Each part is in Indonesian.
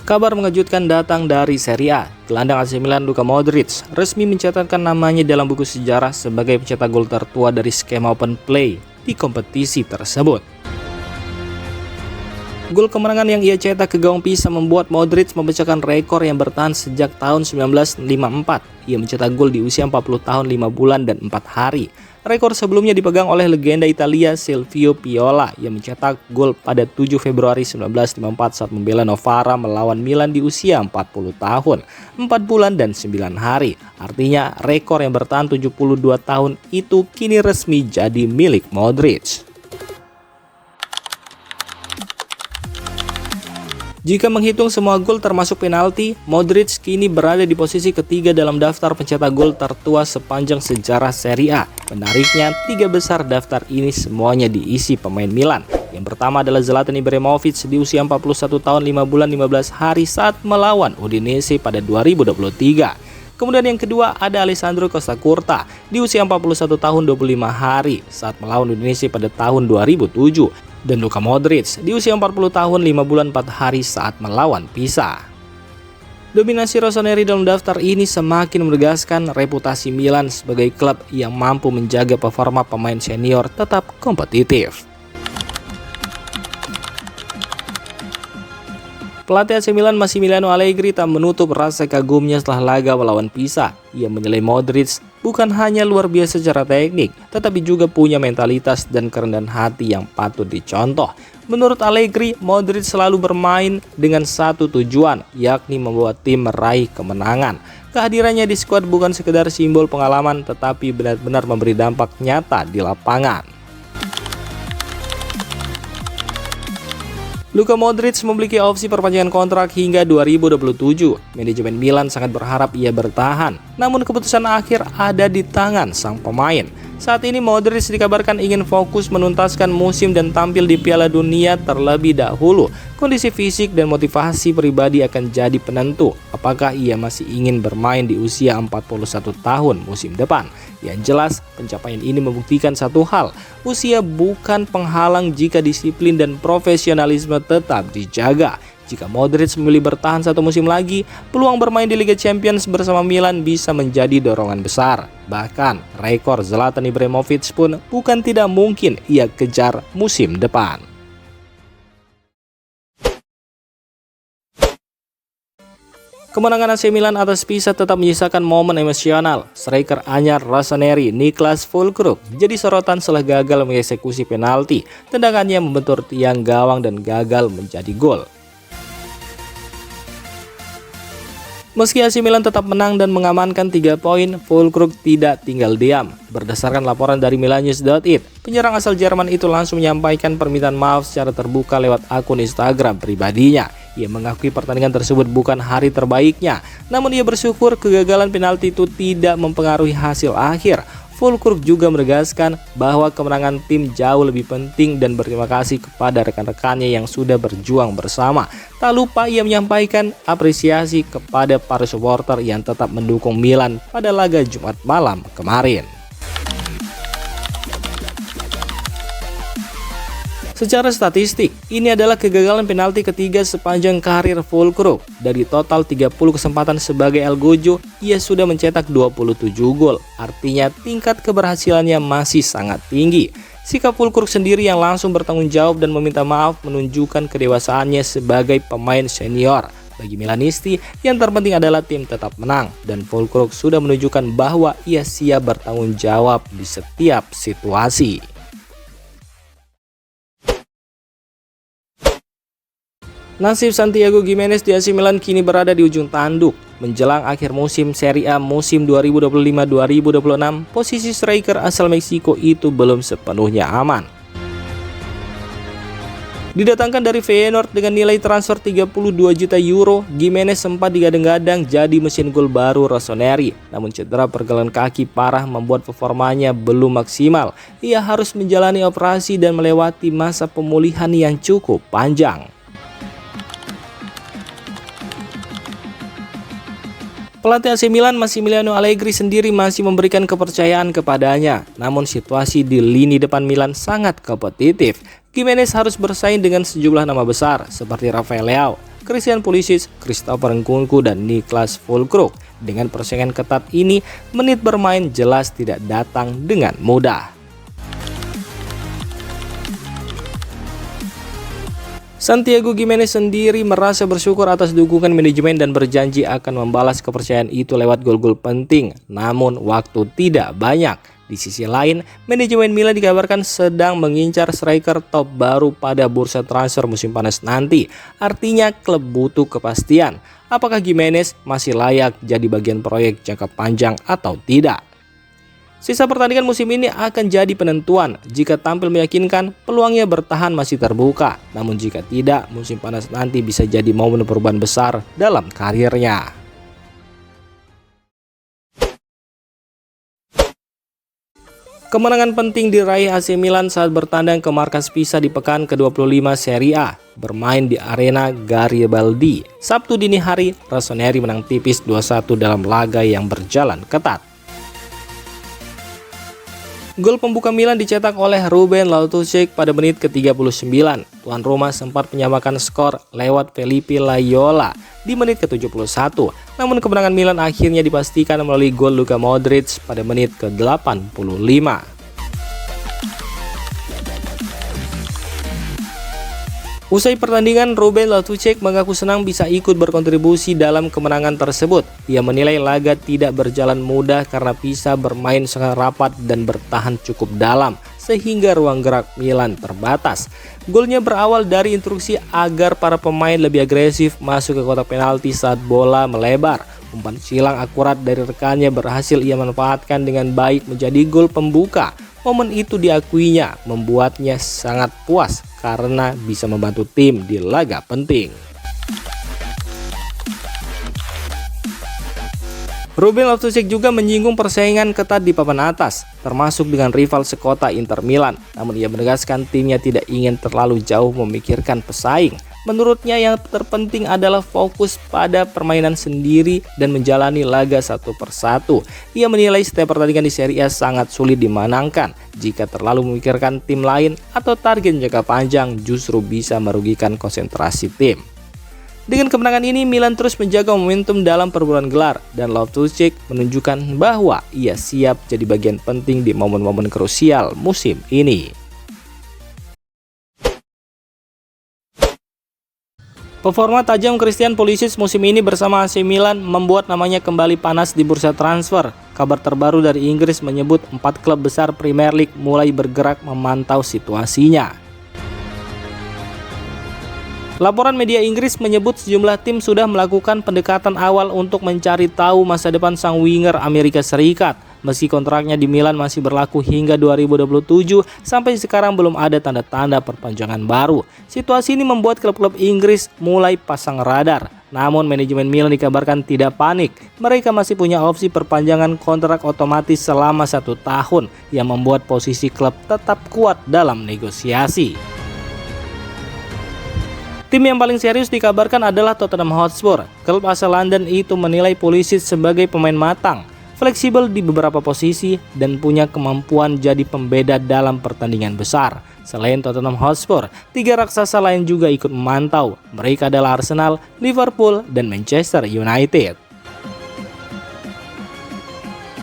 Kabar mengejutkan datang dari Serie A. Gelandang AC Milan Luka Modric resmi mencatatkan namanya dalam buku sejarah sebagai pencetak gol tertua dari skema open play di kompetisi tersebut. Gol kemenangan yang ia cetak ke gawang Pisa membuat Modric memecahkan rekor yang bertahan sejak tahun 1954. Ia mencetak gol di usia 40 tahun 5 bulan dan 4 hari. Rekor sebelumnya dipegang oleh legenda Italia Silvio Piola yang mencetak gol pada 7 Februari 1954 saat membela Novara melawan Milan di usia 40 tahun, 4 bulan dan 9 hari. Artinya rekor yang bertahan 72 tahun itu kini resmi jadi milik Modric. Jika menghitung semua gol termasuk penalti, Modric kini berada di posisi ketiga dalam daftar pencetak gol tertua sepanjang sejarah Serie A. Menariknya, 3 besar daftar ini semuanya diisi pemain Milan. Yang pertama adalah Zlatan Ibrahimovic di usia 41 tahun 5 bulan 15 hari saat melawan Udinese pada 2023. Kemudian yang kedua ada Alessandro Costa Curta di usia 41 tahun 25 hari saat melawan Udinese pada tahun 2007. Dan Luka Modric di usia 40 tahun 5 bulan 4 hari saat melawan Pisa. Dominasi Rossoneri dalam daftar ini semakin menegaskan reputasi Milan sebagai klub yang mampu menjaga performa pemain senior tetap kompetitif. Pelatih AC Milan Massimiliano Allegri tak menutup rasa kagumnya setelah laga melawan Pisa. Ia menilai Modric bukan hanya luar biasa secara teknik, tetapi juga punya mentalitas dan kerendahan hati yang patut dicontoh. Menurut Allegri, Modric selalu bermain dengan satu tujuan, yakni membawa tim meraih kemenangan. Kehadirannya di skuad bukan sekedar simbol pengalaman, tetapi benar-benar memberi dampak nyata di lapangan. Luka Modric memiliki opsi perpanjangan kontrak hingga 2027. Manajemen Milan sangat berharap ia bertahan, namun keputusan akhir ada di tangan sang pemain. Saat ini Modric dikabarkan ingin fokus menuntaskan musim dan tampil di Piala Dunia terlebih dahulu. Kondisi fisik dan motivasi pribadi akan jadi penentu apakah ia masih ingin bermain di usia 41 tahun musim depan. Yang jelas, pencapaian ini membuktikan satu hal, usia bukan penghalang jika disiplin dan profesionalisme tetap dijaga. Jika Modric memilih bertahan satu musim lagi, peluang bermain di Liga Champions bersama Milan bisa menjadi dorongan besar. Bahkan, rekor Zlatan Ibrahimovic pun bukan tidak mungkin ia kejar musim depan. Kemenangan AC Milan atas Pisa tetap menyisakan momen emosional. Striker anyar Rossoneri, Niklas Füllkrug, jadi sorotan setelah gagal mengeksekusi penalti. Tendangannya membentur tiang gawang dan gagal menjadi gol. Meski AC Milan tetap menang dan mengamankan 3 poin, Füllkrug tidak tinggal diam. Berdasarkan laporan dari Milanews.it, penyerang asal Jerman itu langsung menyampaikan permintaan maaf secara terbuka lewat akun Instagram pribadinya. Ia mengakui pertandingan tersebut bukan hari terbaiknya, namun ia bersyukur kegagalan penalti itu tidak mempengaruhi hasil akhir. Füllkrug juga menegaskan bahwa kemenangan tim jauh lebih penting dan berterima kasih kepada rekan-rekannya yang sudah berjuang bersama. Tak lupa ia menyampaikan apresiasi kepada para supporter yang tetap mendukung Milan pada laga Jumat malam kemarin. Secara statistik, ini adalah kegagalan penalti ketiga sepanjang karir Füllkrug. Dari total 30 kesempatan sebagai El Gojo, ia sudah mencetak 27 gol. Artinya tingkat keberhasilannya masih sangat tinggi. Sikap Füllkrug sendiri yang langsung bertanggung jawab dan meminta maaf menunjukkan kedewasaannya sebagai pemain senior. Bagi Milanisti, yang terpenting adalah tim tetap menang. Dan Füllkrug sudah menunjukkan bahwa ia siap bertanggung jawab di setiap situasi. Nasib Santiago Gimenez di AC Milan kini berada di ujung tanduk. Menjelang akhir musim Serie A musim 2025-2026, posisi striker asal Meksiko itu belum sepenuhnya aman. Didatangkan dari Feyenoord dengan nilai transfer 32 juta euro, Gimenez sempat digadang-gadang jadi mesin gol baru Rossoneri. Namun cedera pergelangan kaki parah membuat performanya belum maksimal. Ia harus menjalani operasi dan melewati masa pemulihan yang cukup panjang. Pelatih AC Milan Massimiliano Allegri sendiri masih memberikan kepercayaan kepadanya. Namun situasi di lini depan Milan sangat kompetitif. Gimenez harus bersaing dengan sejumlah nama besar seperti Rafael Leao, Christian Pulisic, Christopher Nkunku, dan Niklas Füllkrug. Dengan persaingan ketat ini, menit bermain jelas tidak datang dengan mudah. Santiago Gimenez sendiri merasa bersyukur atas dukungan manajemen dan berjanji akan membalas kepercayaan itu lewat gol-gol penting. Namun waktu tidak banyak. Di sisi lain, manajemen Milan dikabarkan sedang mengincar striker top baru pada bursa transfer musim panas nanti. Artinya klub butuh kepastian. Apakah Gimenez masih layak jadi bagian proyek jangka panjang atau tidak? Sisa pertandingan musim ini akan jadi penentuan. Jika tampil meyakinkan, peluangnya bertahan masih terbuka. Namun jika tidak, musim panas nanti bisa jadi momen perubahan besar dalam karirnya. Kemenangan penting diraih AC Milan saat bertandang ke markas Pisa di pekan ke-25 Serie A, bermain di arena Garibaldi. Sabtu dini hari, Rossoneri menang tipis 2-1 dalam laga yang berjalan ketat. Gol pembuka Milan dicetak oleh Ruben Loftus-Cheek pada menit ke-39. Tuan rumah sempat menyamakan skor lewat Felipe Laiola di menit ke-71. Namun kemenangan Milan akhirnya dipastikan melalui gol Luka Modric pada menit ke-85. Usai pertandingan, Ruben Loftus-Cheek mengaku senang bisa ikut berkontribusi dalam kemenangan tersebut. Ia menilai laga tidak berjalan mudah karena Pisa bermain sangat rapat dan bertahan cukup dalam, sehingga ruang gerak Milan terbatas. Golnya berawal dari instruksi agar para pemain lebih agresif masuk ke kotak penalti saat bola melebar. Umpan silang akurat dari rekannya berhasil ia manfaatkan dengan baik menjadi gol pembuka. Momen itu diakuinya membuatnya sangat puas karena bisa membantu tim di laga penting. Ruben Loftus-Cheek juga menyinggung persaingan ketat di papan atas, termasuk dengan rival sekota Inter Milan. Namun ia menegaskan timnya tidak ingin terlalu jauh memikirkan pesaing. Menurutnya yang terpenting adalah fokus pada permainan sendiri dan menjalani laga satu persatu. Ia menilai setiap pertandingan di Serie A sangat sulit dimenangkan. Jika terlalu memikirkan tim lain atau target jangka panjang justru bisa merugikan konsentrasi tim. Dengan kemenangan ini, Milan terus menjaga momentum dalam perburuan gelar dan Loftus-Cheek menunjukkan bahwa ia siap jadi bagian penting di momen-momen krusial musim ini. Performa tajam Christian Pulisic musim ini bersama AC Milan membuat namanya kembali panas di bursa transfer. Kabar terbaru dari Inggris menyebut 4 klub besar Premier League mulai bergerak memantau situasinya. Laporan media Inggris menyebut sejumlah tim sudah melakukan pendekatan awal untuk mencari tahu masa depan sang winger Amerika Serikat. Meski kontraknya di Milan masih berlaku hingga 2027, sampai sekarang belum ada tanda-tanda perpanjangan baru. Situasi ini membuat klub-klub Inggris mulai pasang radar. Namun manajemen Milan dikabarkan tidak panik. Mereka masih punya opsi perpanjangan kontrak otomatis selama 1 tahun yang membuat posisi klub tetap kuat dalam negosiasi. Tim yang paling serius dikabarkan adalah Tottenham Hotspur. Klub asal London itu menilai Pulisic sebagai pemain matang, fleksibel di beberapa posisi, dan punya kemampuan jadi pembeda dalam pertandingan besar. Selain Tottenham Hotspur, 3 raksasa lain juga ikut memantau. Mereka adalah Arsenal, Liverpool, dan Manchester United.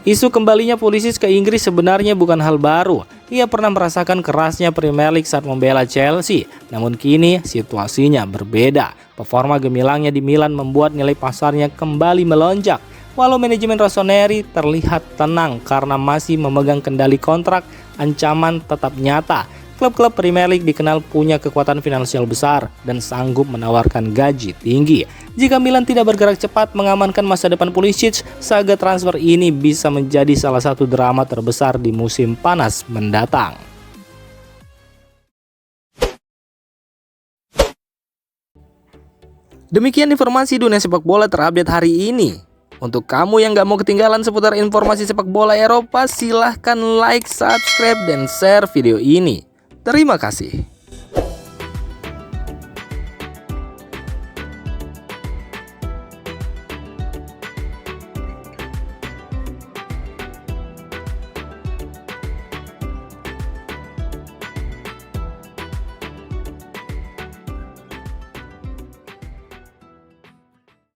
Isu kembalinya Pulisic ke Inggris sebenarnya bukan hal baru. Ia pernah merasakan kerasnya Premier League saat membela Chelsea. Namun kini situasinya berbeda. Performa gemilangnya di Milan membuat nilai pasarnya kembali melonjak. Walau manajemen Rossoneri terlihat tenang karena masih memegang kendali kontrak, ancaman tetap nyata. Klub-klub Premier League dikenal punya kekuatan finansial besar dan sanggup menawarkan gaji tinggi. Jika Milan tidak bergerak cepat mengamankan masa depan Pulisic, saga transfer ini bisa menjadi salah satu drama terbesar di musim panas mendatang. Demikian informasi dunia sepak bola terupdate hari ini. Untuk kamu yang gak mau ketinggalan seputar informasi sepak bola Eropa, silahkan like, subscribe, dan share video ini. Terima kasih.